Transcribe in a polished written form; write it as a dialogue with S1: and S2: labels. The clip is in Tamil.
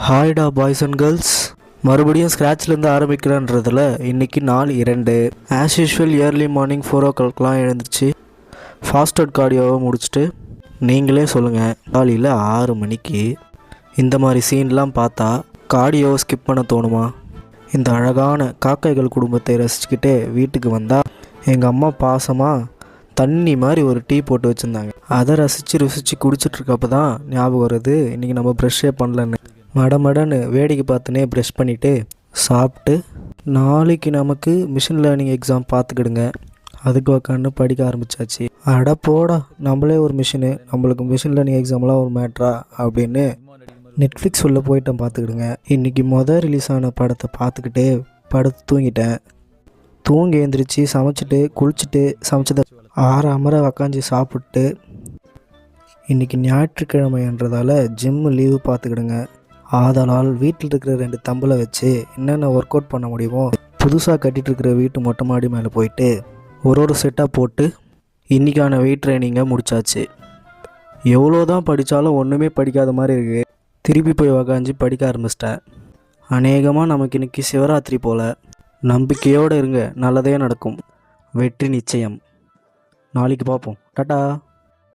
S1: ஹாய்டா பாய்ஸ் அண்ட் கேர்ள்ஸ், மறுபடியும் ஸ்க்ராட்ச்லேருந்து ஆரம்பிக்கிறேன்றதில் இன்றைக்கி நாள் 2. ஆஸ் யூஷுவல் இயர்லி மார்னிங் 4 o'clockலாம் எழுந்திரிச்சு ஃபாஸ்டட் கார்டியோவை முடிச்சுட்டு நீங்களே சொல்லுங்கள், காலையில் 6 மணிக்கு இந்த மாதிரி சீன்லாம் பார்த்தா கார்டியோவை ஸ்கிப் பண்ண தோணுமா? இந்த அழகான காக்கைகள் குடும்பத்தை ரசிச்சுக்கிட்டே வீட்டுக்கு வந்தால் எங்கள் அம்மா பாசமாக தண்ணி மாதிரி ஒரு டீ போட்டு வச்சுருந்தாங்க. அதை ருசித்து குடிச்சிட்ருக்கப்ப தான் ஞாபகம் வருது, இன்றைக்கி நம்ம ப்ரெஷ்ஷே பண்ணலன்னு. மடமடன்னு வேடிக்கை பார்த்துனே ப்ரெஷ் பண்ணிவிட்டு சாப்பிட்டு நாளைக்கு நமக்கு மிஷின் லேர்னிங் எக்ஸாம் பார்த்துக்கிடுங்க, அதுக்கு உக்காந்து படிக்க ஆரம்பித்தாச்சு. அட போடா, நம்மளே ஒரு மிஷினு, நம்மளுக்கு மிஷின் லேர்னிங் எக்ஸாம்லாம் ஒரு மேட்ரா அப்படின்னு நெட்ஃப்ளிக்ஸ் உள்ள போயிட்டேன் பார்த்துக்கிடுங்க. இன்றைக்கி ரிலீஸ் ஆன படத்தை பார்த்துக்கிட்டே படுத்து தூங்கிட்டேன். தூங்கி எழுந்திரிச்சு சமைச்சிட்டு குளிச்சுட்டு சமைச்சதை அமர உக்காஞ்சி சாப்பிட்டு இன்றைக்கி ஞாயிற்றுக்கிழமைன்றதால ஜிம்மு லீவு பார்த்துக்கிடுங்க. ஆதலால் வீட்டில் இருக்கிற 2 தம்பில் வச்சு என்னென்ன ஒர்க் அவுட் பண்ண முடியுமோ புதுசாக கட்டிகிட்டு இருக்கிற வீட்டு மொட்டை மாடி மேலே போயிட்டு ஒரு செட்டாக போட்டு இன்றைக்கான வெயிட் ட்ரைனிங்கை முடித்தாச்சு. எவ்வளோ தான் படித்தாலும் ஒன்றுமே படிக்காத மாதிரி இருக்குது. திருப்பி போய் உக்காஞ்சி படிக்க ஆரம்பிச்சிட்டேன். அநேகமாக நமக்கு இன்றைக்கி சிவராத்திரி போல். நம்பிக்கையோடு இருங்க, நல்லதே நடக்கும், வெற்றி நிச்சயம். நாளைக்கு பார்ப்போம். டாட்டா.